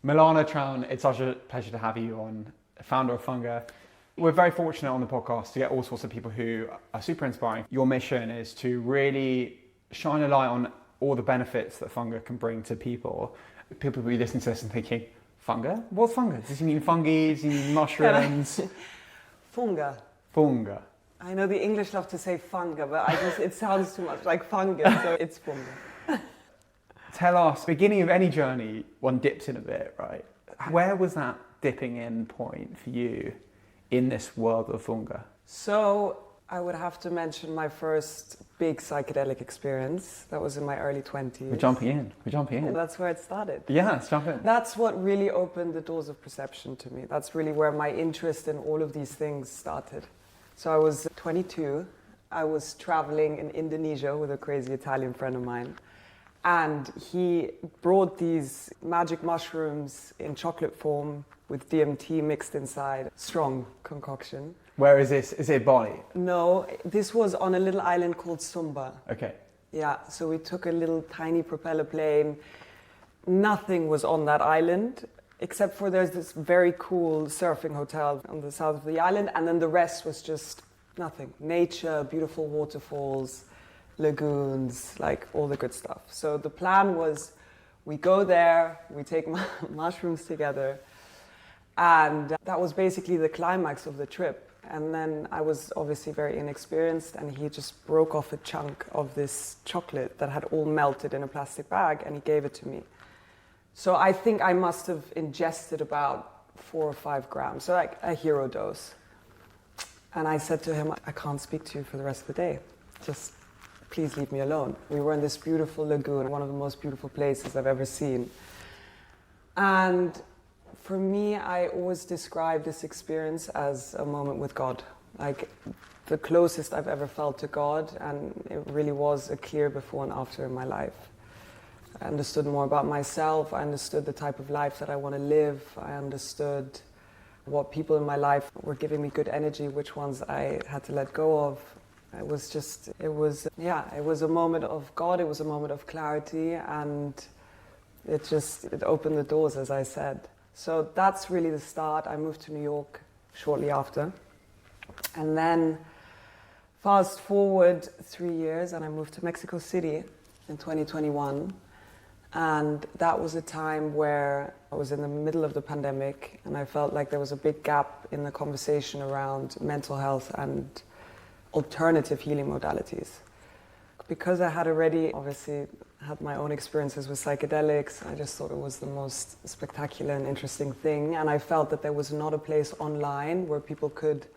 Milana Traun, it's such a pleasure to have you on, founder of Funga. We're very fortunate on the podcast to get all sorts of people who are super inspiring. Your mission is to really shine a light on all the benefits that Funga can bring to people. People will be listening to this and thinking, Funga? What's Funga? Does he mean fungi? Does he mean mushrooms? Funga. Funga. I know the English love to say funga, but it sounds too much like fungus, so it's funga. Tell us, beginning of any journey, one dips in a bit, right? Where was that dipping in point for you in this world of Funga? So I would have to mention my first big psychedelic experience. That was in my early 20s. We're jumping in. That's where it started. Yeah, let's jump in. That's what really opened the doors of perception to me. That's really where my interest in all of these things started. So I was 22. I was traveling in Indonesia with a crazy Italian friend of mine. And he brought these magic mushrooms in chocolate form with DMT mixed inside. Strong concoction. Where is this? Is it Bali? No, this was on a little island called Sumba. Okay. Yeah, so we took a little tiny propeller plane. Nothing was on that island, except for there's this very cool surfing hotel on the south of the island, and then the rest was just nothing. Nature, beautiful waterfalls, lagoons, like all the good stuff. So the plan was we go there, we take mushrooms together, and that was basically the climax of the trip. And then I was obviously very inexperienced, and he just broke off a chunk of this chocolate that had all melted in a plastic bag, and he gave it to me. So I think I must have ingested about 4 or 5 grams, so like a hero dose. And I said to him, I can't speak to you for the rest of the day. Just please leave me alone. We were in this beautiful lagoon, one of the most beautiful places I've ever seen. And for me, I always describe this experience as a moment with God. Like the closest I've ever felt to God, and it really was a clear before and after in my life. I understood more about myself, I understood the type of life that I want to live, I understood what people in my life were giving me good energy, which ones I had to let go of. It was a moment of God, it was a moment of clarity, and it opened the doors, as I said. So that's really the start. I moved to New York shortly after. And then fast forward 3 years and I moved to Mexico City in 2021. And that was a time where I was in the middle of the pandemic and I felt like there was a big gap in the conversation around mental health and alternative healing modalities. Because I had already obviously had my own experiences with psychedelics, I just thought it was the most spectacular and interesting thing. And I felt that there was not a place online where people could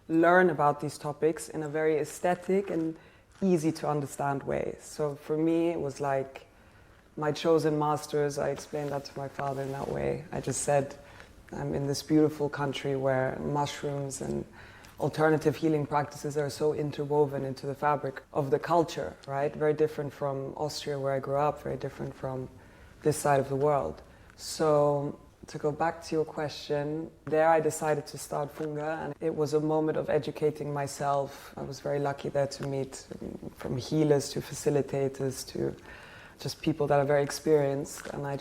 learn about these topics in a very aesthetic and easy to understand way. So for me, it was like my chosen masters. I explained that to my father in that way. I just said, I'm in this beautiful country where mushrooms and alternative healing practices are so interwoven into the fabric of the culture, right? Very different from Austria, where I grew up, very different from this side of the world. So to go back to your question, there I decided to start Funga, and it was a moment of educating myself. I was very lucky there to meet from healers to facilitators to just people that are very experienced, and I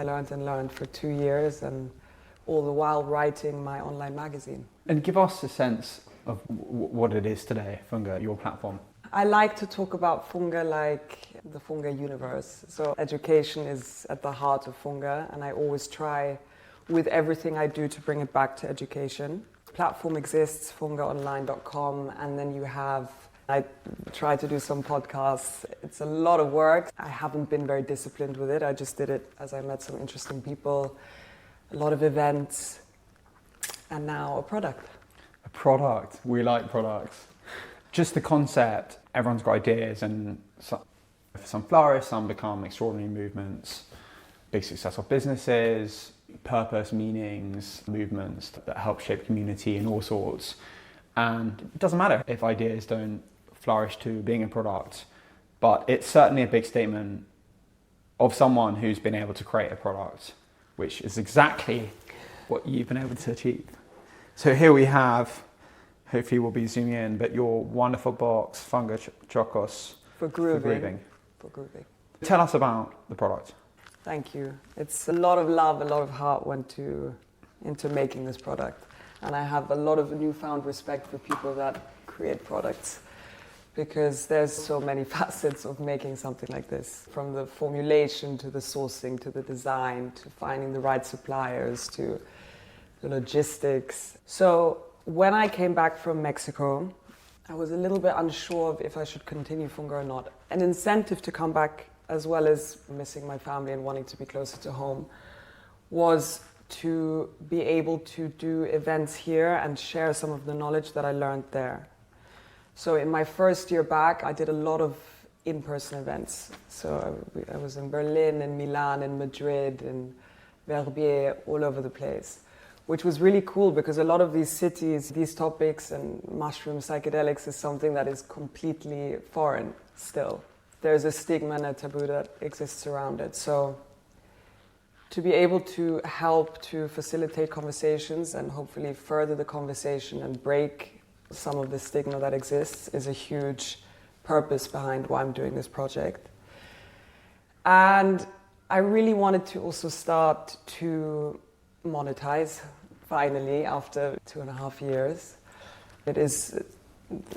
learned and learned for 2 years, and all the while writing my online magazine. And give us a sense of what it is today, Funga, your platform. I like to talk about Funga like the Funga universe. So education is at the heart of Funga, and I always try with everything I do to bring it back to education. The platform exists, fungaonline.com, and then I try to do some podcasts. It's a lot of work. I haven't been very disciplined with it. I just did it as I met some interesting people, a lot of events, and now a product. A product. We like products. Just the concept, everyone's got ideas, and some flourish, some become extraordinary movements, big successful businesses, purpose, meanings, movements that help shape community and all sorts. And it doesn't matter if ideas don't flourish to being a product, but it's certainly a big statement of someone who's been able to create a product, which is exactly what you've been able to achieve. So here we have, hopefully we'll be zooming in, but your wonderful box, Funga Chocos. For grooving. For grooving. Tell us about the product. Thank you. It's a lot of love, a lot of heart went into making this product. And I have a lot of newfound respect for people that create products, because there's so many facets of making something like this, from the formulation to the sourcing to the design to finding the right suppliers to the logistics. So when I came back from Mexico, I was a little bit unsure of if I should continue Funga or not. An incentive to come back, as well as missing my family and wanting to be closer to home, was to be able to do events here and share some of the knowledge that I learned there. So in my first year back, I did a lot of in-person events. So I was in Berlin, in Milan, in Madrid, in Verbier, all over the place, which was really cool because a lot of these cities, these topics and mushrooms, psychedelics is something that is completely foreign still. There's a stigma and a taboo that exists around it. So to be able to help to facilitate conversations and hopefully further the conversation and break some of the stigma that exists is a huge purpose behind why I'm doing this project. And I really wanted to also start to monetize, finally, after 2.5 years. It is,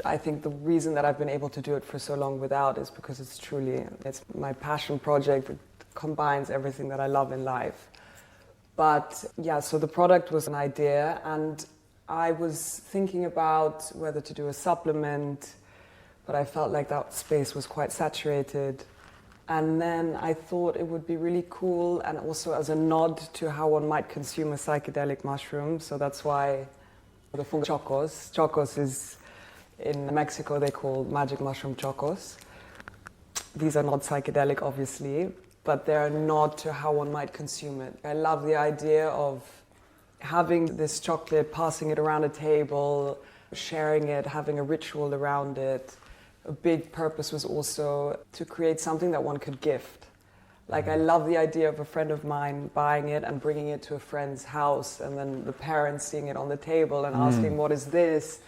I think the reason that I've been able to do it for so long without is because it's my passion project. It combines everything that I love in life. But yeah, so the product was an idea, and I was thinking about whether to do a supplement, but I felt like that space was quite saturated. And then I thought it would be really cool, and also as a nod to how one might consume a psychedelic mushroom. So that's why the Funga chocos. Chocos is, in Mexico, they call magic mushroom chocos. These are not psychedelic, obviously, but they're a nod to how one might consume it. I love the idea of having this chocolate, passing it around a table, sharing it, having a ritual around it. A big purpose was also to create something that one could gift. Like, I love the idea of a friend of mine buying it and bringing it to a friend's house, and then the parents seeing it on the table and asking, what is this?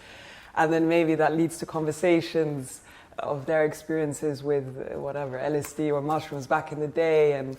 And then maybe that leads to conversations of their experiences with whatever, LSD or mushrooms back in the day. And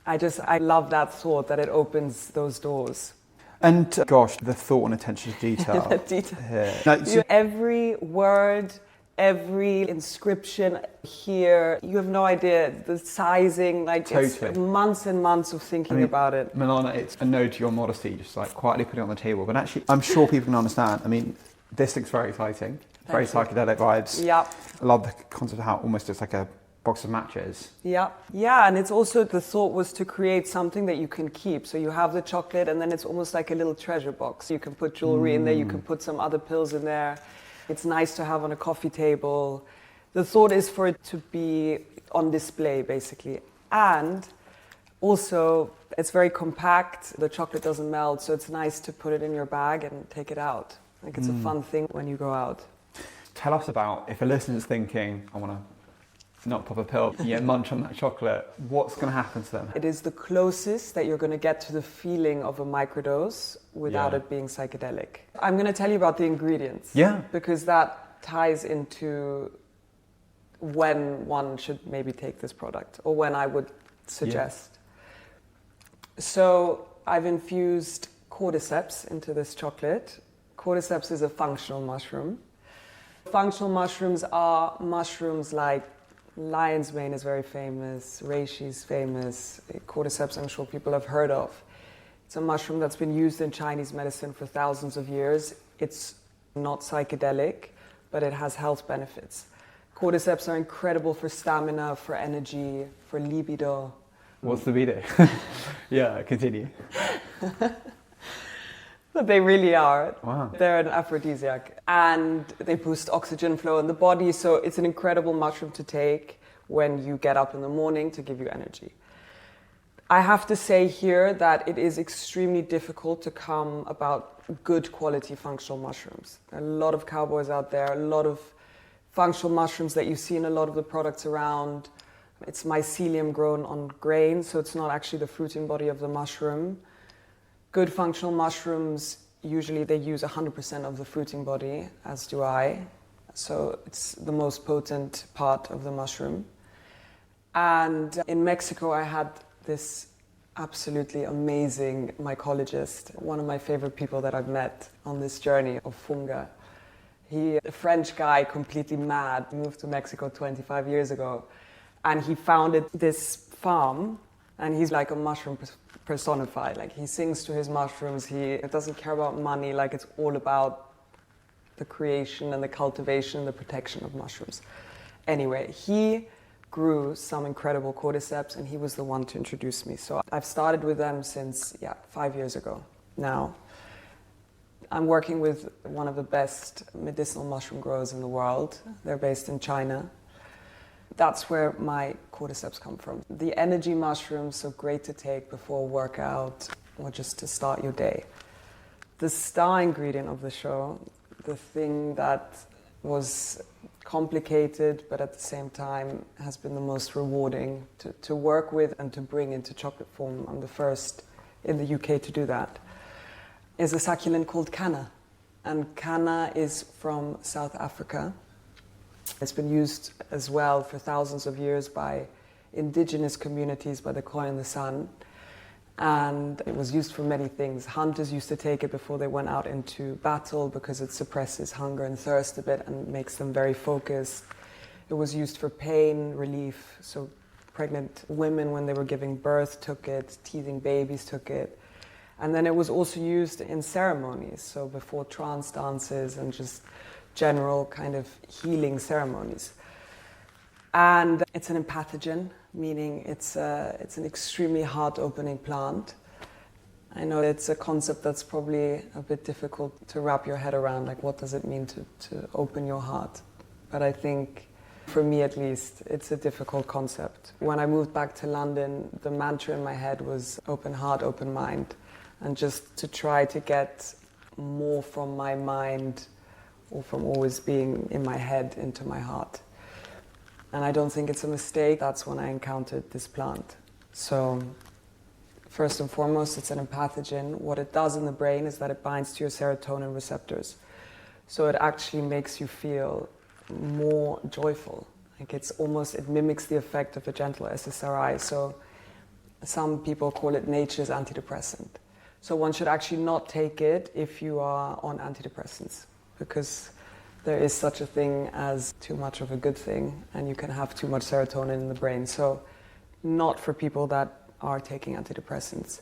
I love that thought, that it opens those doors. And gosh, the thought and attention to detail. The detail. Here. No, so every word, every inscription here, you have no idea the sizing, like totally. It's months and months of thinking about it. Milana, it's a nod to your modesty, just like quietly put it on the table. But actually, I'm sure people can understand. I mean, this looks very exciting, very psychedelic vibes. Yeah. I love the concept of how it almost looks like a box of matches. Yeah, and it's also, the thought was to create something that you can keep. So you have the chocolate, and then it's almost like a little treasure box. You can put jewelry in there, you can put some other pills in there. It's nice to have on a coffee table. The thought is for it to be on display, basically. And also, it's very compact. The chocolate doesn't melt, so it's nice to put it in your bag and take it out. Like, it's a fun thing when you go out. Tell us about, if a listener's thinking, I want to not pop a pill, yet munch on that chocolate, what's going to happen to them? It is the closest that you're going to get to the feeling of a microdose without it being psychedelic. I'm going to tell you about the ingredients. Yeah. Because that ties into when one should maybe take this product, or when I would suggest. Yeah. So I've infused cordyceps into this chocolate. Cordyceps is a functional mushroom. Functional mushrooms are mushrooms like lion's mane is very famous, reishi is famous, cordyceps I'm sure people have heard of. It's a mushroom that's been used in Chinese medicine for thousands of years. It's not psychedelic, but it has health benefits. Cordyceps are incredible for stamina, for energy, for libido. What's the libido? Yeah, continue. But they really are. Wow. They're an aphrodisiac, and they boost oxygen flow in the body. So it's an incredible mushroom to take when you get up in the morning to give you energy. I have to say here that it is extremely difficult to come about good quality functional mushrooms. There are a lot of cowboys out there, a lot of functional mushrooms that you see in a lot of the products around. It's mycelium grown on grain, so it's not actually the fruiting body of the mushroom. Good functional mushrooms, usually they use 100% of the fruiting body, as do I. So it's the most potent part of the mushroom. And in Mexico, I had this absolutely amazing mycologist, one of my favorite people that I've met on this journey of Funga. He, a French guy, completely mad, moved to Mexico 25 years ago, and he founded this farm, and he's like a mushroom personified. Like, he sings to his mushrooms, he doesn't care about money, like it's all about the creation and the cultivation and the protection of mushrooms. Anyway, he grew some incredible cordyceps, and he was the one to introduce me. So I've started with them since 5 years ago now. I'm working with one of the best medicinal mushroom growers in the world. They're based in China. That's where my cordyceps come from. The energy mushrooms, so great to take before a workout or just to start your day. The star ingredient of the show, the thing that was complicated but at the same time has been the most rewarding to work with and to bring into chocolate form. I'm the first in the UK to do that. Is a succulent called Kanna. And Kanna is from South Africa. It's been used as well for thousands of years by indigenous communities, by the Khoi and the San. And it was used for many things. Hunters used to take it before they went out into battle because it suppresses hunger and thirst a bit and makes them very focused. It was used for pain relief. So pregnant women, when they were giving birth, took it. Teething babies took it. And then it was also used in ceremonies, so before trance dances and just general kind of healing ceremonies. And it's an empathogen, meaning it's an extremely heart-opening plant. I know it's a concept that's probably a bit difficult to wrap your head around, like what does it mean to open your heart? But I think, for me at least, it's a difficult concept. When I moved back to London, the mantra in my head was open heart, open mind. And just to try to get more from my mind or from always being in my head into my heart. And I don't think it's a mistake. That's when I encountered this plant. So first and foremost, it's an empathogen. What it does in the brain is that it binds to your serotonin receptors. So it actually makes you feel more joyful. Like it mimics the effect of a gentle SSRI. So some people call it nature's antidepressant. So one should actually not take it if you are on antidepressants, because there is such a thing as too much of a good thing, and you can have too much serotonin in the brain. So not for people that are taking antidepressants.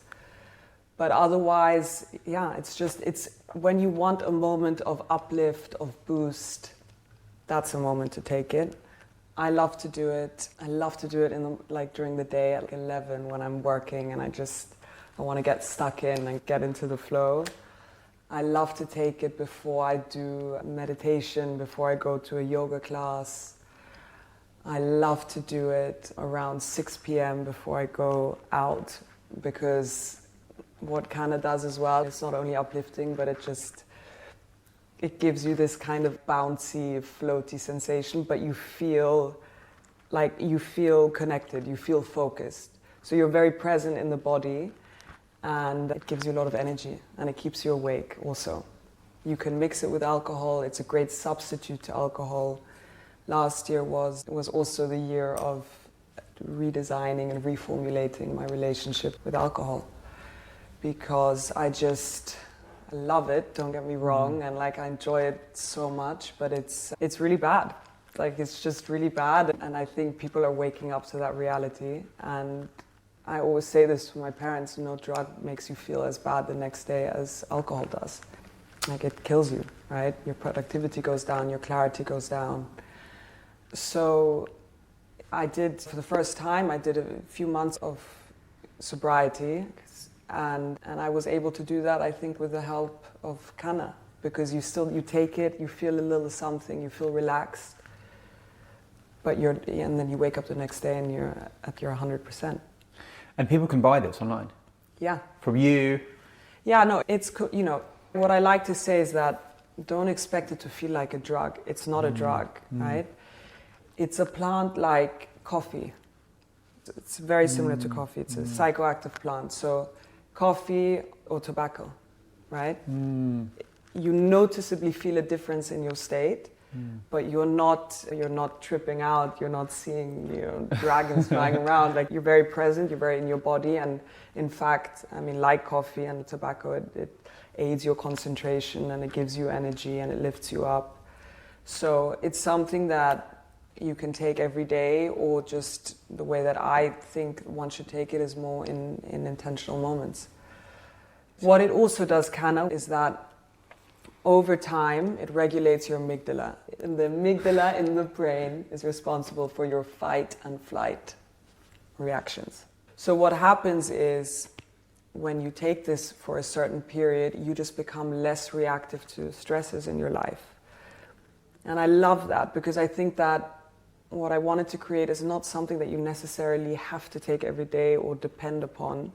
But otherwise, it's when you want a moment of uplift, of boost, that's a moment to take it. I love to do it. I love to do it during the day at 11 when I'm working and I want to get stuck in and get into the flow. I love to take it before I do meditation, before I go to a yoga class. I love to do it around 6 p.m. before I go out, because what Kanna does as well, it's not only uplifting, but it gives you this kind of bouncy, floaty sensation, but you feel connected, you feel focused. So you're very present in the body, and it gives you a lot of energy, and it keeps you awake also. You can mix it with alcohol. It's a great substitute to alcohol. Last year was also the year of redesigning and reformulating my relationship with alcohol, because I love it, don't get me wrong, and I enjoy it so much, but it's really bad. It's just really bad, and I think people are waking up to that reality. And I always say this to my parents, no drug makes you feel as bad the next day as alcohol does. It kills you, right? Your productivity goes down, your clarity goes down. So for the first time, I did a few months of sobriety, and I was able to do that, I think, with the help of Kanna, because you take it, you feel a little something, you feel relaxed, and then you wake up the next day and you're at your 100%. And people can buy this online? Yeah. From you? Yeah, no, what I like to say is that don't expect it to feel like a drug. It's not a drug, right? It's a plant like coffee. It's very similar to coffee. It's a psychoactive plant. So coffee or tobacco, right? You noticeably feel a difference in your state, but you're not tripping out, you're not seeing, dragons flying around. Like, you're very present, you're very in your body, and in fact, I mean, like coffee and tobacco, it aids your concentration and it gives you energy and it lifts you up. So it's something that you can take every day, or just the way that I think one should take it is more in intentional moments. What it also does, Kanna, is that over time it regulates your amygdala. And the amygdala in the brain is responsible for your fight and flight reactions. So what happens is, when you take this for a certain period, you just become less reactive to stresses in your life. And I love that, because I think that what I wanted to create is not something that you necessarily have to take every day or depend upon.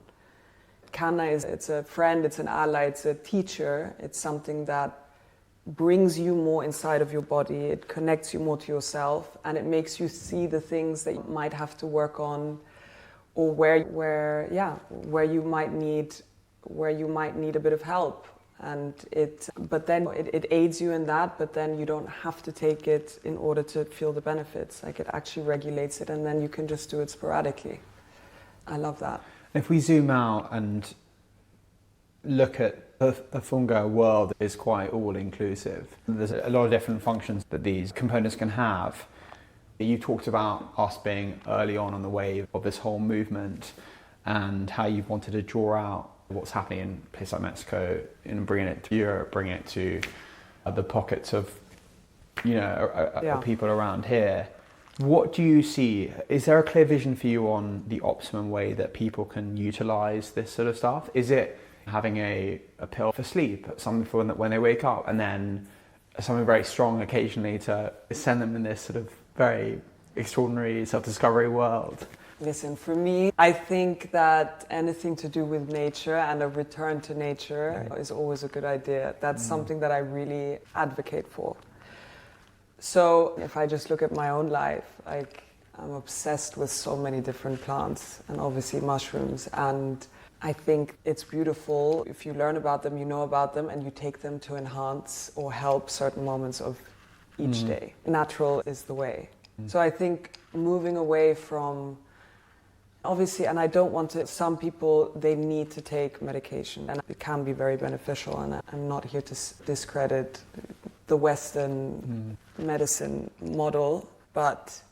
Kanna it's a friend, it's an ally, it's a teacher. It's something that brings you more inside of your body. It connects you more to yourself, and it makes you see the things that you might have to work on, or where you might need a bit of help. And it aids you in that, but then you don't have to take it in order to feel the benefits. Like, it actually regulates it, and then you can just do it sporadically. I love that. If we zoom out and look at the Funga world, is quite all-inclusive. There's a lot of different functions that these components can have. You talked about us being early on the wave of this whole movement, and how you wanted to draw out what's happening in places like Mexico and bringing it to Europe, bringing it to the pockets of people around here. What do you see? Is there a clear vision for you on the optimum way that people can utilize this sort of stuff? Is it having a pill for sleep, something for when they wake up, and then something very strong occasionally to send them in this sort of very extraordinary self-discovery world? Listen, for me, I think that anything to do with nature and a return to nature is always a good idea. That's something that I really advocate for. So if I just look at my own life, like, I'm obsessed with so many different plants, and obviously mushrooms, and I think it's beautiful if you learn about them, you know about them, and you take them to enhance or help certain moments of each day. Natural is the way. So I think moving away from, obviously, and I don't want to, some people, they need to take medication, and it can be very beneficial, and I'm not here to discredit the Western medicine model, but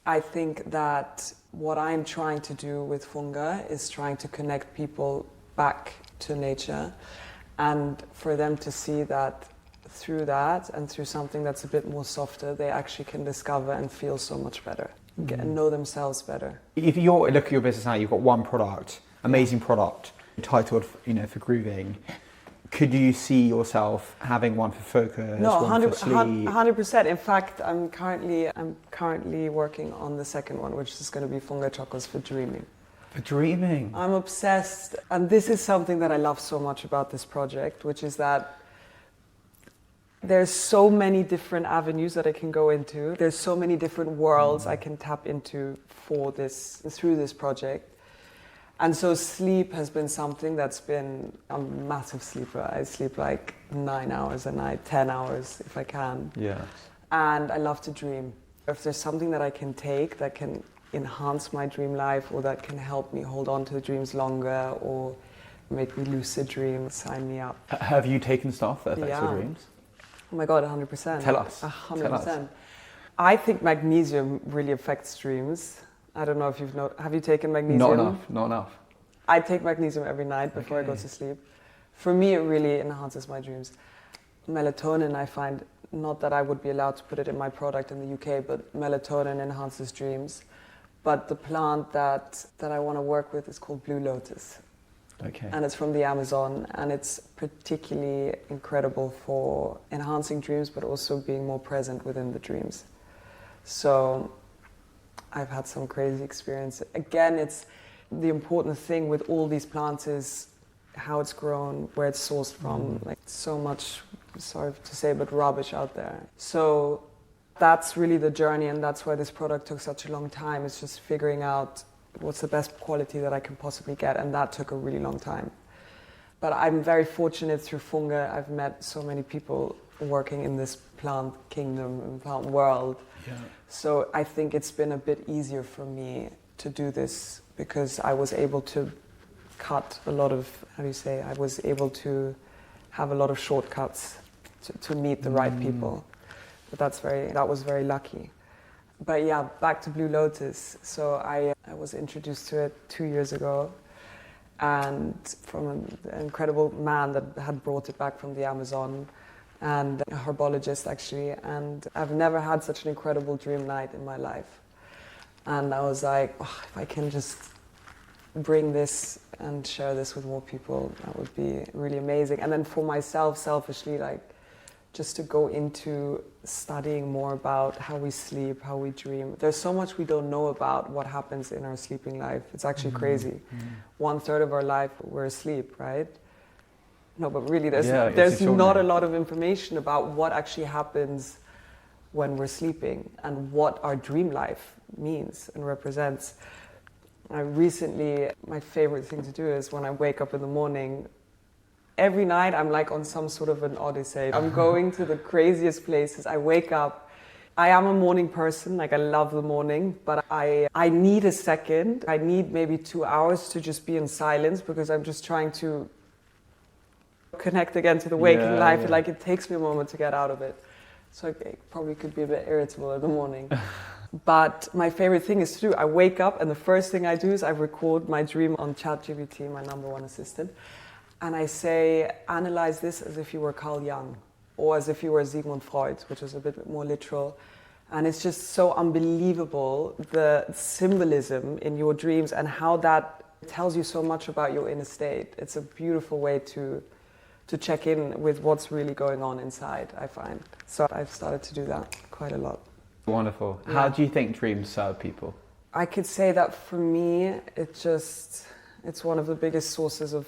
I think that what I'm trying to do with Funga is trying to connect people back to nature, and for them to see that through that, and through something that's a bit more softer, they actually can discover and feel so much better, and know themselves better. If you look at your business now, you've got one product, amazing product, titled for grooving. Could you see yourself having one for focus, no, one for sleep? 100%. In fact, I'm currently working on the second one, which is going to be Funga chocos for dreaming. For dreaming? I'm obsessed, and this is something that I love so much about this project, which is that there's so many different avenues that I can go into. There's so many different worlds I can tap into through this project. And so sleep has been something that's been, I'm a massive sleeper. I sleep like 9 hours a night, 10 hours if I can. Yeah. And I love to dream. If there's something that I can take that can enhance my dream life, or that can help me hold on to the dreams longer, or make me lucid dream, sign me up. Have you taken stuff that affects your dreams? Oh my God, 100%. Tell us. 100%. Tell us. I think magnesium really affects dreams. I don't know if have you taken magnesium? Not enough. I take magnesium every night before I go to sleep. For me, it really enhances my dreams. Melatonin, I find, not that I would be allowed to put it in my product in the UK, but melatonin enhances dreams. But the plant that I want to work with is called Blue Lotus. Okay. And it's from the Amazon, and it's particularly incredible for enhancing dreams, but also being more present within the dreams. So I've had some crazy experience. Again, it's the important thing with all these plants is how it's grown, where it's sourced from. Like, so much, sorry to say, but rubbish out there. So that's really the journey, and that's why this product took such a long time. It's just figuring out what's the best quality that I can possibly get, and that took a really long time. But I'm very fortunate through Funga. I've met so many people working in this plant kingdom and plant world. Yeah. So I think it's been a bit easier for me to do this because I was able to cut a lot of, I was able to have a lot of shortcuts to meet the right people. But that was very lucky. But yeah, back to Blue Lotus. So I was introduced to it 2 years ago, and from an incredible man that had brought it back from the Amazon, and a herbologist actually, and I've never had such an incredible dream night in my life. And I was like, oh, if I can just bring this and share this with more people, that would be really amazing. And then for myself, selfishly, like, just to go into studying more about how we sleep, how we dream. There's so much we don't know about what happens in our sleeping life. It's actually crazy. 1/3 of our life, we're asleep, right? No, but really, there's not a lot of information about what actually happens when we're sleeping and what our dream life means and represents. My favorite thing to do is when I wake up in the morning, every night I'm like on some sort of an odyssey. I'm going to the craziest places. I wake up. I am a morning person, like I love the morning, but I need a second. I need maybe 2 hours to just be in silence because I'm just trying to connect again to the waking life. Yeah. Like it takes me a moment to get out of it. So I probably could be a bit irritable in the morning. But my favorite thing is to do, I wake up and the first thing I do is I record my dream on ChatGPT, my #1 assistant. And I say, analyze this as if you were Carl Jung or as if you were Sigmund Freud, which is a bit more literal. And it's just so unbelievable, the symbolism in your dreams and how that tells you so much about your inner state. It's a beautiful way to check in with what's really going on inside, I find. So I've started to do that quite a lot. Wonderful. Yeah. How do you think dreams serve people? I could say that for me, it's one of the biggest sources of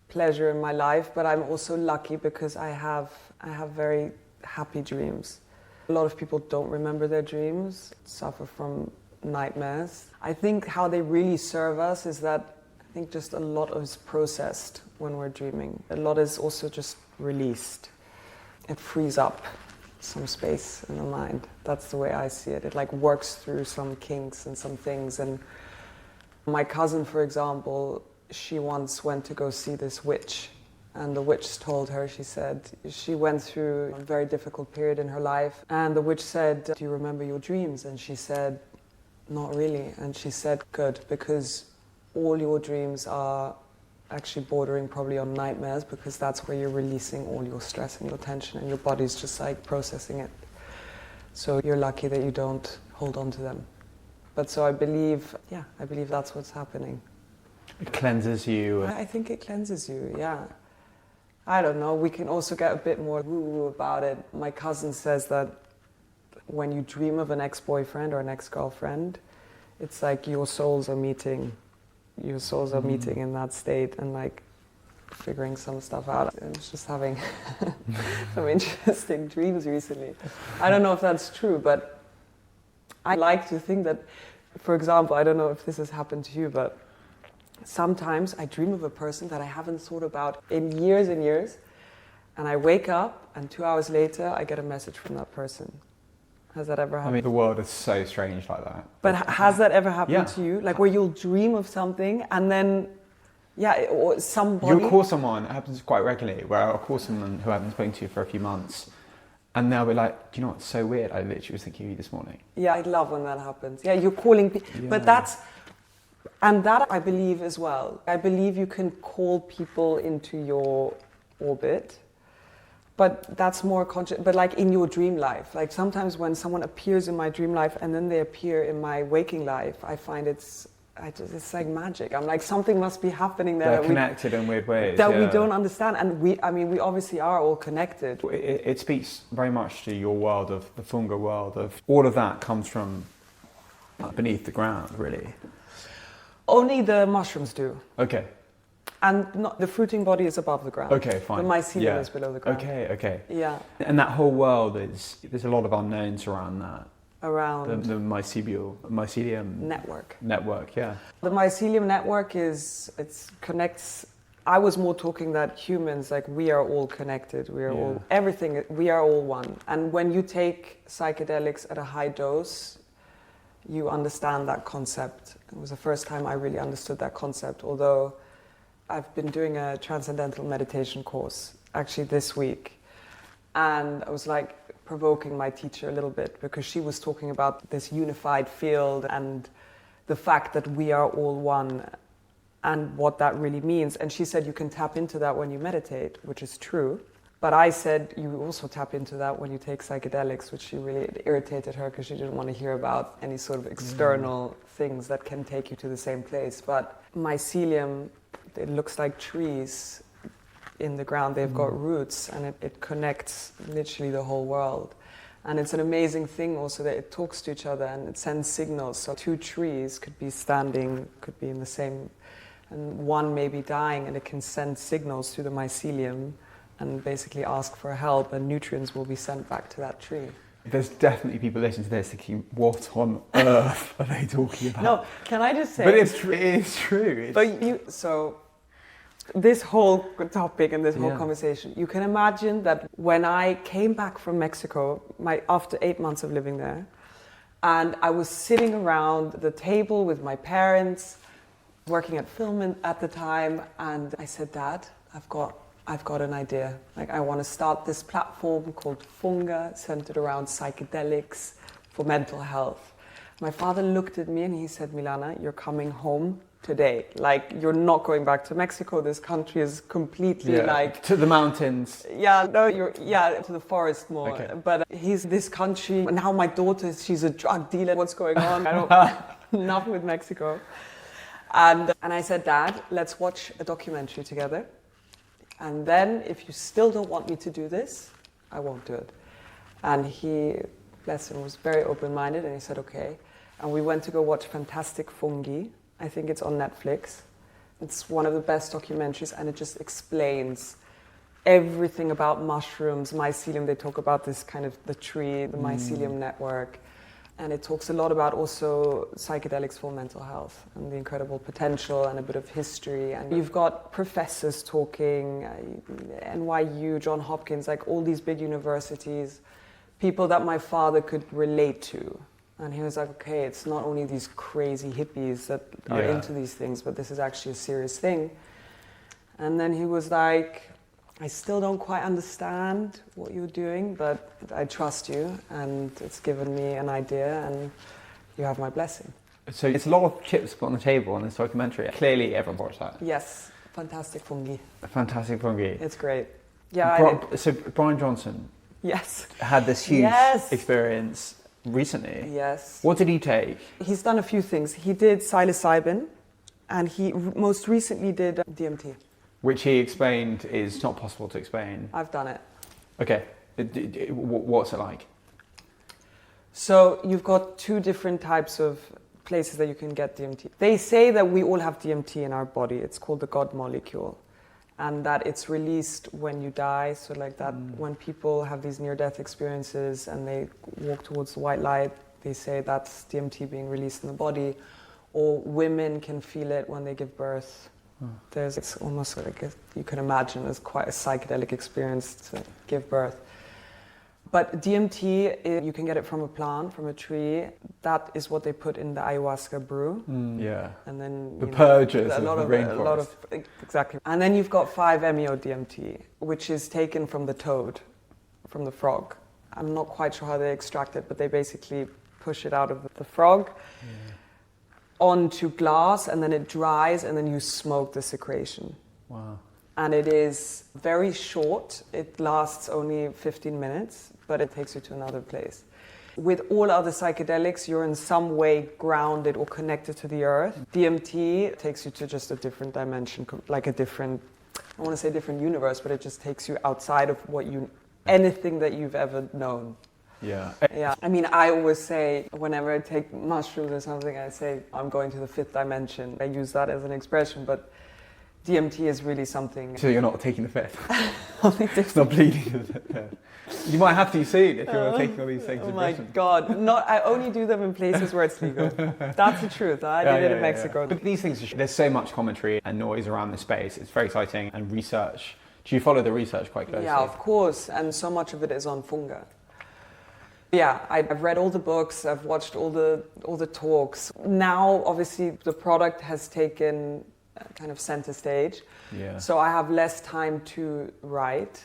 pleasure in my life, but I'm also lucky because I have very happy dreams. A lot of people don't remember their dreams, suffer from nightmares. I think how they really serve us is that I think just a lot is processed when we're dreaming. A lot is also just released. It frees up some space in the mind. That's the way I see it. It like works through some kinks and some things. And my cousin, for example, she once went to go see this witch, and the witch told her, she said, she went through a very difficult period in her life, and the witch said, do you remember your dreams? And she said, not really. And she said, good, because all your dreams are actually bordering probably on nightmares, because that's where you're releasing all your stress and your tension, and your body's just like processing it. So you're lucky that you don't hold on to them. But so I believe that's what's happening. It cleanses you. I think it cleanses you, yeah. I don't know, we can also get a bit more woo-woo about it. My cousin says that when you dream of an ex-boyfriend or an ex-girlfriend, it's like your souls are meeting in that state and like figuring some stuff out. I was just having some interesting dreams recently. I don't know if that's true, but I like to think that, for example, I don't know if this has happened to you, but sometimes I dream of a person that I haven't thought about in years and years, and I wake up and 2 hours later I get a message from that person. Has that ever happened? I mean, the world is so strange like that. But has that ever happened to you? Like where you'll dream of something and then, or somebody... You'll call someone, it happens quite regularly, where I'll call someone who I haven't spoken to for a few months, and they'll be like, do you know what's so weird? I literally was thinking of you this morning. Yeah, I love when that happens. Yeah, you're calling people, but that's... And that I believe as well. I believe you can call people into your orbit, but that's more conscious, but like in your dream life. Like sometimes when someone appears in my dream life and then they appear in my waking life, I find it's like magic. I'm like, something must be happening there. They're connected in weird ways. That we don't understand. And we obviously are all connected. It speaks very much to your world of the Funga world of all of that comes from beneath the ground, really. Only the mushrooms do. Okay. And the fruiting body is above the ground. Okay, fine. The mycelium is below the ground. Okay. Yeah. And that whole world there's a lot of unknowns around that. Around the mycelium network. Network, yeah. The mycelium network connects I was more talking that humans, like we are all connected, we are all, everything, we are all one. And when you take psychedelics at a high dose, you understand that concept. It was the first time I really understood that concept, although I've been doing a transcendental meditation course actually this week. And I was like provoking my teacher a little bit because she was talking about this unified field and the fact that we are all one and what that really means. And she said you can tap into that when you meditate, which is true. But I said you also tap into that when you take psychedelics, which she really irritated her because she didn't want to hear about any sort of external things that can take you to the same place. But mycelium, it looks like trees in the ground. They've got roots and it connects literally the whole world. And it's an amazing thing also that it talks to each other and it sends signals. So two trees could be standing, could be in the same, and one may be dying and it can send signals through the mycelium and basically ask for help, and nutrients will be sent back to that tree. There's definitely people listening to this thinking, what on earth are they talking about? No, can I just say... But it is true. So this whole topic and this whole conversation, you can imagine that when I came back from Mexico, after 8 months of living there, and I was sitting around the table with my parents, working at film at the time, and I said, Dad, I've got an idea. Like, I want to start this platform called Funga, centered around psychedelics for mental health. My father looked at me and he said, Milana, you're coming home today. Like, you're not going back to Mexico. This country is completely like... To the mountains. Yeah, no, to the forest more. Okay. But this country, now my daughter, she's a drug dealer. What's going on? I don't... Nothing with Mexico. And I said, Dad, let's watch a documentary together. And then if you still don't want me to do this, I won't do it. And he, bless him, was very open-minded and he said, okay. And we went to go watch Fantastic Fungi. I think it's on Netflix. It's one of the best documentaries and it just explains everything about mushrooms, mycelium. They talk about this kind of the tree, the mycelium network. And it talks a lot about also psychedelics for mental health and the incredible potential and a bit of history. And you've got professors talking, NYU, Johns Hopkins, like all these big universities, people that my father could relate to. And he was like, okay, it's not only these crazy hippies that are into these things, but this is actually a serious thing. And then he was like, I still don't quite understand what you're doing, but I trust you, and it's given me an idea, and you have my blessing. So it's a lot of chips put on the table on this documentary. Clearly everyone watched that. Yes, Fantastic Fungi. Fantastic Fungi. It's great. Yeah. So Brian Johnson had this huge experience recently. Yes. What did he take? He's done a few things. He did psilocybin, and he most recently did DMT. Which he explained is not possible to explain. I've done it. Okay. What's it like? So you've got two different types of places that you can get DMT. They say that we all have DMT in our body. It's called the God molecule. And that it's released when you die. So like that, when people have these near-death experiences and they walk towards the white light, they say that's DMT being released in the body. Or women can feel it when they give birth. It's almost like you can imagine as quite a psychedelic experience to give birth. But DMT, you can get it from a plant, from a tree. That is what they put in the ayahuasca brew. And then the purges of the rainforest. A lot of exactly. And then you've got 5-MeO-DMT, which is taken from the toad, from the frog. I'm not quite sure how they extract it, but they basically push it out of the frog. Onto glass, and then it dries, and then you smoke the secretion. Wow. And it is very short. It lasts only 15 minutes, but it takes you to another place. With all other psychedelics, you're in some way grounded or connected to the earth. DMT takes you to just a different dimension, like a different, I want to say different universe, but it just takes you outside of anything that you've ever known. Yeah. I mean, I always say, whenever I take mushrooms or something, I say, I'm going to the 5th dimension. I use that as an expression, but DMT is really something. So you're not taking the fifth? It's not bleeding. You might have to soon if you're taking all these things. Oh my God! I only do them in places where it's legal. That's the truth. I did it in Mexico. But these things, there's so much commentary and noise around this space. It's very exciting, and research. Do you follow the research quite closely? Yeah, of course. And so much of it is on Funga. Yeah, I've read all the books. I've watched all the talks. Now, obviously, the product has taken kind of center stage. Yeah. So I have less time to write.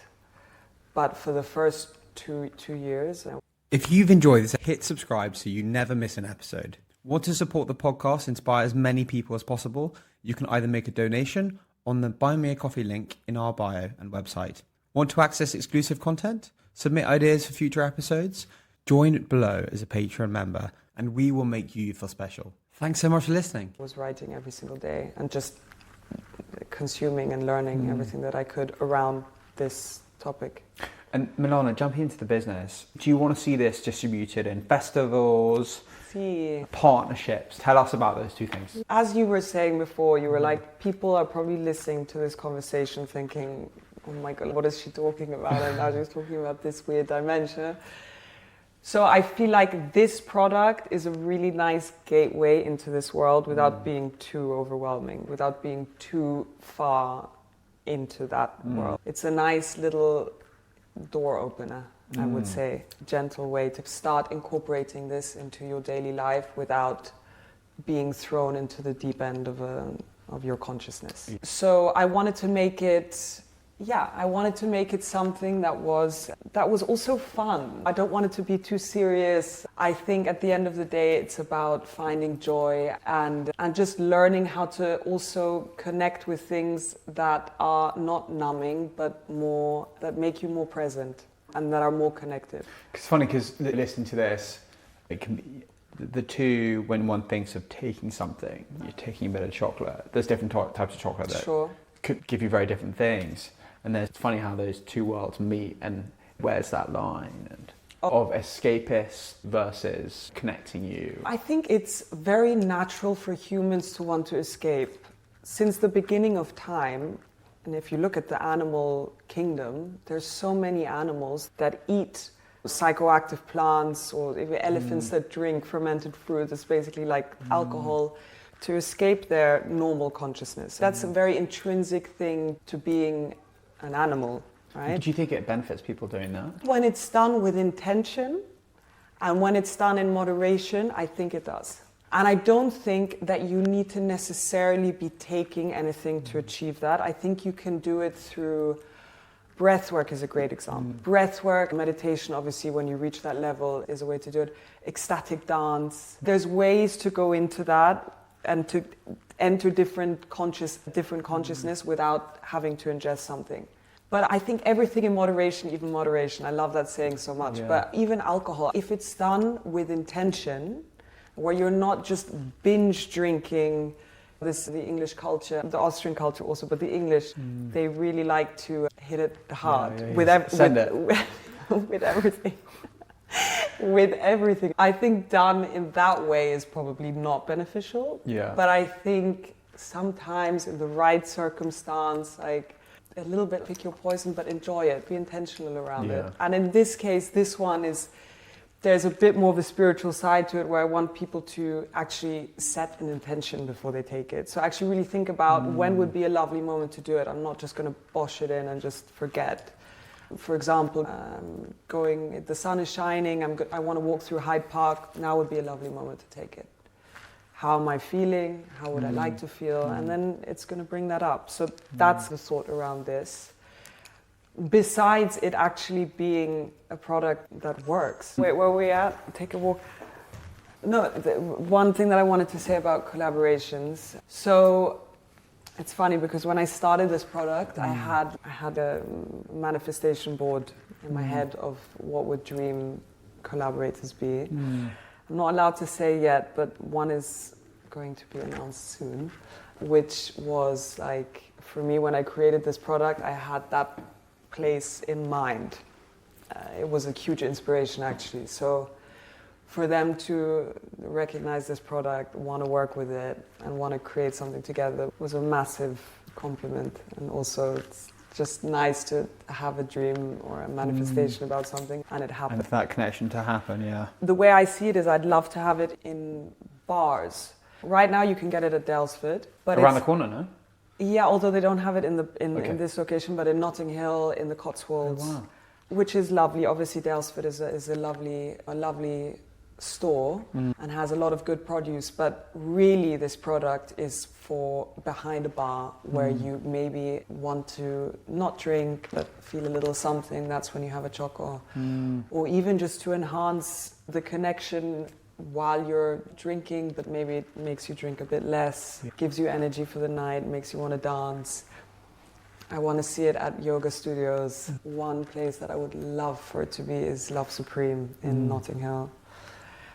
But for the first two years. If you've enjoyed this, hit subscribe so you never miss an episode. Want to support the podcast, inspire as many people as possible? You can either make a donation on the Buy Me a Coffee link in our bio and website. Want to access exclusive content? Submit ideas for future episodes? Join below as a Patreon member and we will make you feel special. Thanks so much for listening. I was writing every single day and just consuming and learning everything that I could around this topic. And Milana, jumping into the business, do you want to see this distributed in festivals, partnerships? Tell us about those two things. As you were saying before, you were like, people are probably listening to this conversation thinking, oh my God, what is she talking about? And now she's talking about this weird dimension. So I feel like this product is a really nice gateway into this world without being too overwhelming, without being too far into that world. It's a nice little door opener, I would say. Gentle way to start incorporating this into your daily life without being thrown into the deep end of your consciousness. So I wanted to make it something that was also fun. I don't want it to be too serious. I think at the end of the day, it's about finding joy and just learning how to also connect with things that are not numbing, but more, that make you more present and that are more connected. It's funny because listening to this, it can be the two, when one thinks of taking something, you're taking a bit of chocolate. There's different types of chocolate that could give you very different things. And it's funny how those two worlds meet and where's that line of escapist versus connecting you. I think it's very natural for humans to want to escape. Since the beginning of time, and if you look at the animal kingdom, there's so many animals that eat psychoactive plants or elephants that drink fermented fruit. It's basically like alcohol to escape their normal consciousness. That's a very intrinsic thing to being an animal, right? Do you think it benefits people doing that? When it's done with intention and when it's done in moderation, I think it does. And I don't think that you need to necessarily be taking anything to achieve that. I think you can do it through breathwork is a great example. Breathwork, meditation, obviously, when you reach that level is a way to do it. Ecstatic dance. There's ways to go into that and to enter different consciousness without having to ingest something. But I think everything in moderation, even moderation, I love that saying so much, but even alcohol, if it's done with intention, where you're not just binge drinking, the English culture, the Austrian culture also, but the English, they really like to hit it hard with everything. With everything. I think done in that way is probably not beneficial. Yeah. But I think sometimes in the right circumstance, like a little bit pick your poison, but enjoy it. Be intentional around it. And in this case, this one is, there's a bit more of a spiritual side to it where I want people to actually set an intention before they take it. So actually really think about when would be a lovely moment to do it. I'm not just going to bosh it in and just forget. For example, the sun is shining, I want to walk through Hyde Park, now would be a lovely moment to take it. How am I feeling? How would I like to feel? And then it's going to bring that up. So that's the thought around this. Besides it actually being a product that works. Wait, where are we at? Take a walk. No, one thing that I wanted to say about collaborations. So it's funny because when I started this product, I had a manifestation board in my head of what would dream collaborators be. I'm not allowed to say yet, but one is going to be announced soon, which was like, for me, when I created this product, I had that place in mind. It was a huge inspiration, actually. So for them to recognize this product, want to work with it, and want to create something together was a massive compliment. And also it's just nice to have a dream or a manifestation about something and it happens. And for that connection to happen, yeah. The way I see it is I'd love to have it in bars. Right now you can get it at Dalesford. But around the corner, no? Yeah, although they don't have it in this location, but in Notting Hill, in the Cotswolds, Oh, wow. which is lovely. Obviously, Dalesford is a lovely store and has a lot of good produce. But really, this product is for behind a bar where you maybe want to not drink but feel a little something. That's when you have a choco, or even just to enhance the connection while you're drinking, but maybe it makes you drink a bit less, gives you energy for the night, makes you want to dance. I want to see it at yoga studios. One place that I would love for it to be is Love Supreme in Notting Hill,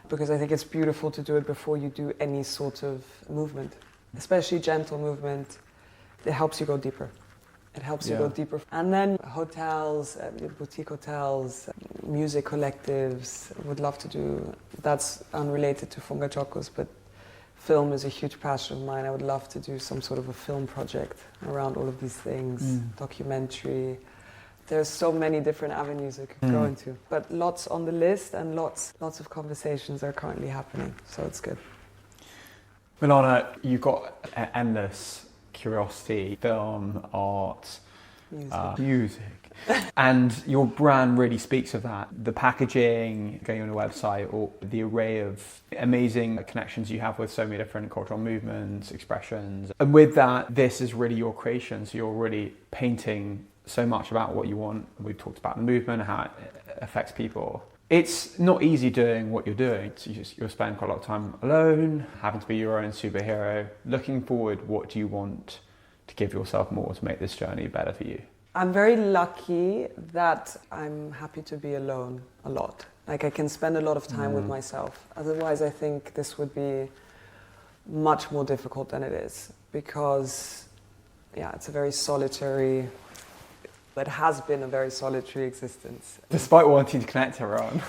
because I think it's beautiful to do it before you do any sort of movement, especially gentle movement. It helps you go deeper. It helps you go deeper. And then hotels, boutique hotels, music collectives, would love to do. That's unrelated to Funga Chocos, but film is a huge passion of mine. I would love to do some sort of a film project around all of these things, documentary. There's so many different avenues I could go into. But lots on the list and lots of conversations are currently happening, so it's good. Milana, you've got endless curiosity, film, art, music. And your brand really speaks of that. The packaging, going on a website, or the array of amazing connections you have with so many different cultural movements, expressions. And with that, this is really your creation. So you're really painting so much about what you want. We've talked about the movement, how it affects people. It's not easy doing what you're doing. So you'll spend quite a lot of time alone, having to be your own superhero. Looking forward, what do you want to give yourself more to make this journey better for you? I'm very lucky that I'm happy to be alone a lot. Like I can spend a lot of time with myself. Otherwise, I think this would be much more difficult than it is, because it's a very solitary, it has been a very solitary existence. Despite wanting to connect to everyone.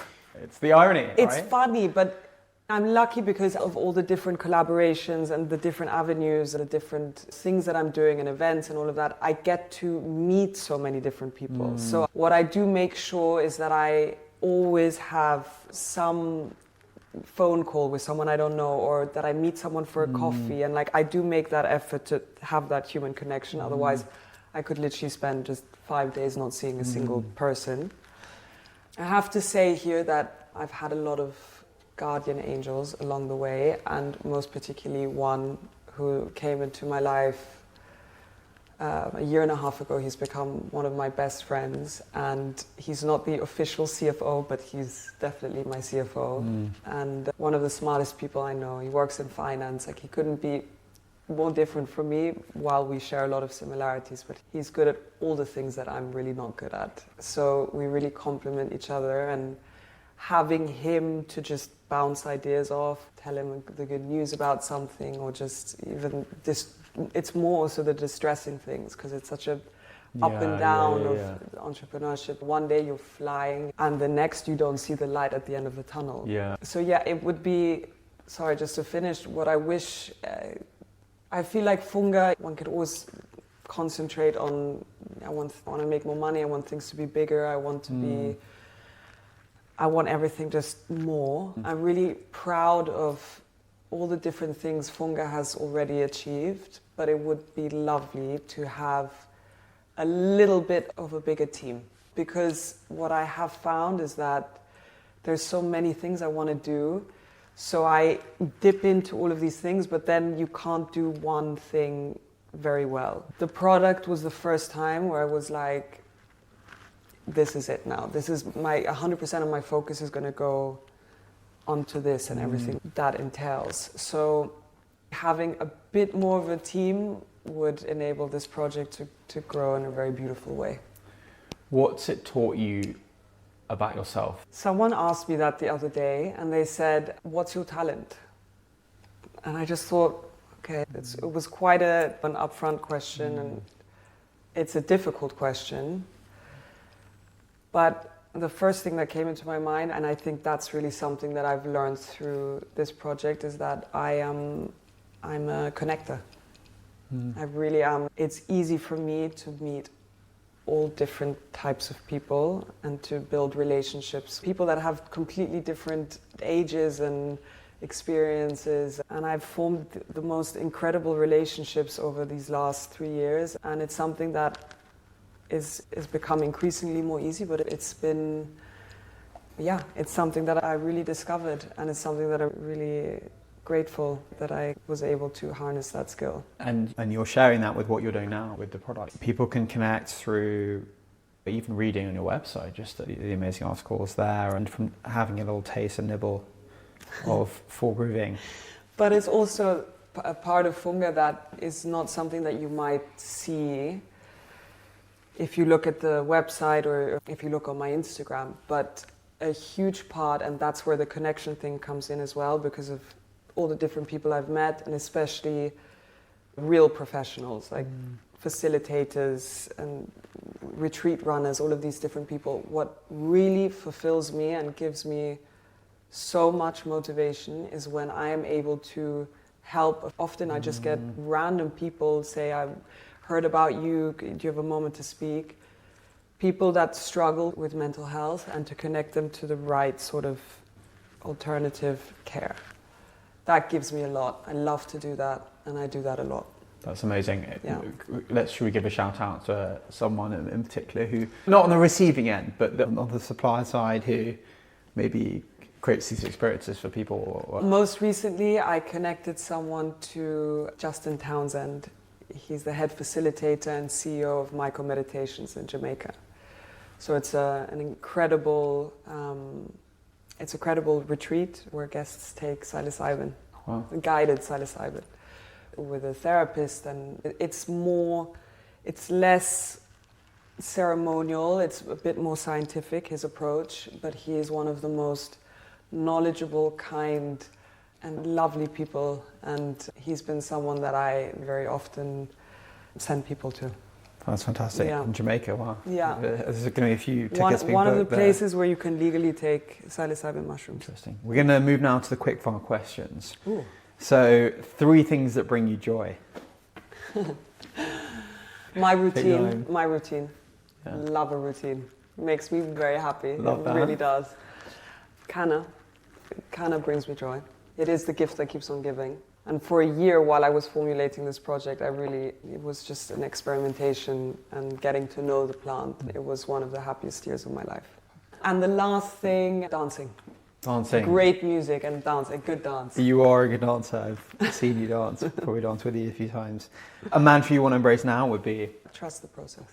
It's the irony, right? It's funny, but I'm lucky because of all the different collaborations and the different avenues and the different things that I'm doing and events and all of that. I get to meet so many different people. So what I do make sure is that I always have some phone call with someone I don't know, or that I meet someone for a coffee. And like I do make that effort to have that human connection. Otherwise, I could literally spend just 5 days not seeing a single person. I have to say here that I've had a lot of guardian angels along the way, and most particularly one who came into my life a year and a half ago. He's become one of my best friends, and he's not the official CFO, but he's definitely my CFO, and one of the smartest people I know. He works in finance. Like he couldn't be more different from me, while we share a lot of similarities, but he's good at all the things that I'm really not good at. So we really complement each other, and having him to just bounce ideas off, tell him the good news about something, or just even this, it's more also the distressing things, because it's such a up and down of entrepreneurship. One day you're flying and the next you don't see the light at the end of the tunnel. So it would be, sorry, just to finish, what I wish, I feel like Funga, one could always concentrate on, I want to make more money, I want things to be bigger, I want to be, I want everything just more. I'm really proud of all the different things Funga has already achieved, but it would be lovely to have a little bit of a bigger team. Because what I have found is that there's so many things I want to do, so I dip into all of these things, but then you can't do one thing very well. The product was the first time where I was like, this is it now. This is my 100% of my focus is going to go onto this and everything that entails. So having a bit more of a team would enable this project to grow in a very beautiful way. What's it taught you about yourself? Someone asked me that the other day, and they said, what's your talent? And I just thought, okay, it was quite an upfront question, and it's a difficult question. But the first thing that came into my mind, and I think that's really something that I've learned through this project, is that I'm a connector. I really am. It's easy for me to meet all different types of people and to build relationships. People that have completely different ages and experiences. And I've formed the most incredible relationships over these last 3 years. And it's something that is become increasingly more easy, but it's been, it's something that I really discovered. And it's something that I'm really grateful that I was able to harness that skill. And you're sharing that with what you're doing now with the product. People can connect through even reading on your website, just the amazing articles there, and from having a little taste and nibble of full grooving. But it's also a part of Funga that is not something that you might see if you look at the website or if you look on my Instagram. But a huge part, and that's where the connection thing comes in as well, because of all the different people I've met, and especially real professionals like facilitators and retreat runners, all of these different people. What really fulfills me and gives me so much motivation is when I am able to help. Often I just get random people say, I've heard about you, do you have a moment to speak? People that struggle with mental health, and to connect them to the right sort of alternative care. That gives me a lot. I love to do that, and I do that a lot. That's amazing. Yeah. Should we give a shout out to someone in particular who, not on the receiving end, but on the supplier side, who maybe creates these experiences for people? Most recently, I connected someone to Justin Townsend. He's the head facilitator and CEO of Myco Meditations in Jamaica. So it's an incredible retreat where guests take psilocybin, guided psilocybin, with a therapist, and it's less ceremonial, it's a bit more scientific, his approach, but he is one of the most knowledgeable, kind, and lovely people, and he's been someone that I very often send people to. That's fantastic. Yeah. In Jamaica, wow. Yeah. There's going to be a few tickets being one of the booked there. places where you can legally take psilocybin mushrooms. Interesting. We're going to move now to the quick fire questions. Ooh. So, 3 things that bring you joy. My routine. Yeah. Love a routine. Makes me very happy. Love that. It really does. Kanna brings me joy. It is the gift that keeps on giving. And for a year while I was formulating this project, it was just an experimentation and getting to know the plant. It was one of the happiest years of my life. And the last thing, dancing. Dancing. Great music and dance, a good dance. You are a good dancer. I've seen you dance. Probably danced with you a few times. A mantra you want to embrace now would be? Trust the process.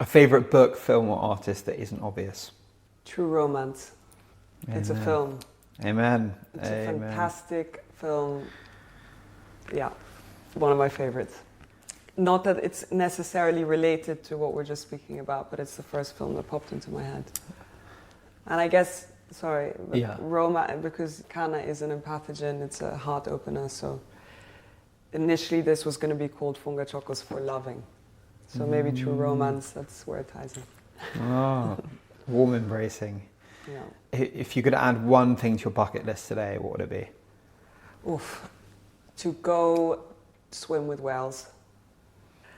A favourite book, film or artist that isn't obvious? True Romance. Amen. It's a film. Amen. It's a fantastic film. Yeah, one of my favorites. Not that it's necessarily related to what we're just speaking about, but it's the first film that popped into my head. And I guess, Roma, because Kanna is an empathogen, it's a heart opener, so initially this was going to be called Funga Chocos for loving. So maybe True Romance, that's where it ties in. Oh, warm embracing. Yeah. If you could add one thing to your bucket list today, what would it be? Oof. To go swim with whales.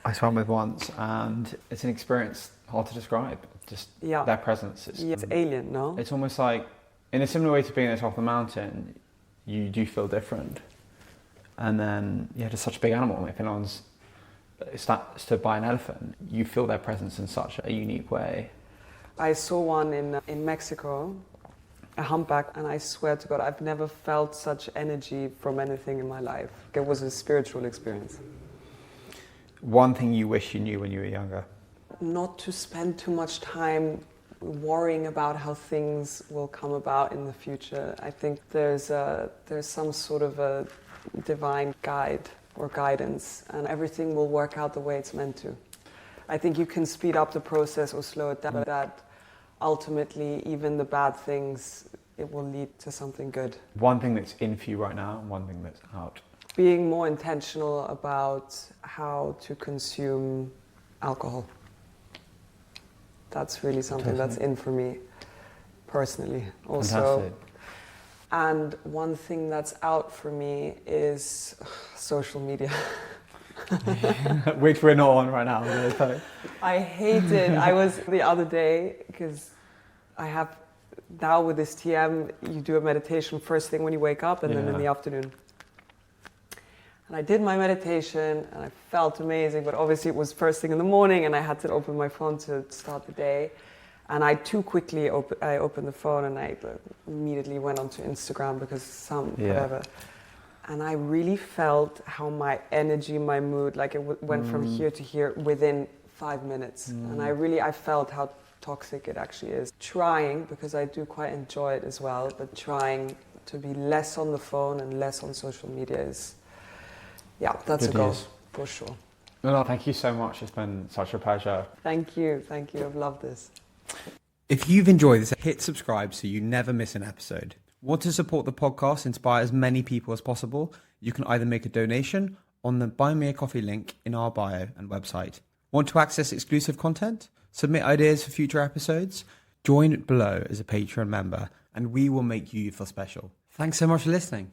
I swam with once, and it's an experience hard to describe. Just their presence. It's alien, no? It's almost like, in a similar way to being at the top of the mountain, you do feel different. And then, just such a big animal. If anyone's stood by an elephant, you feel their presence in such a unique way. I saw one in Mexico, a humpback, and I swear to God, I've never felt such energy from anything in my life. It was a spiritual experience. One thing you wish you knew when you were younger? Not to spend too much time worrying about how things will come about in the future. I think there's some sort of a divine guide or guidance, and everything will work out the way it's meant to. I think you can speed up the process or slow it down, but that ultimately, even the bad things, it will lead to something good. One thing that's in for you right now, and one thing that's out. Being more intentional about how to consume alcohol. That's really something that's in for me personally also. Fantastic. And one thing that's out for me is social media. Which we're not on right now. So. I hate it. I was the other day, because I have now with this TM, you do a meditation first thing when you wake up and then in the afternoon. And I did my meditation and I felt amazing, but obviously it was first thing in the morning and I had to open my phone to start the day. And I too quickly opened the phone and I immediately went onto Instagram because whatever. And I really felt how my energy, my mood, like it went from here to here within 5 minutes. And I felt how toxic it actually is. Trying, because I do quite enjoy it as well, but trying to be less on the phone and less on social media is, that's a goal for sure. No, thank you so much. It's been such a pleasure. Thank you. I've loved this. If you've enjoyed this, hit subscribe so you never miss an episode. Want to support the podcast, inspire as many people as possible? You can either make a donation on the Buy Me a Coffee link in our bio and website. Want to access exclusive content? Submit ideas for future episodes? Join below as a Patreon member and we will make you feel special. Thanks so much for listening.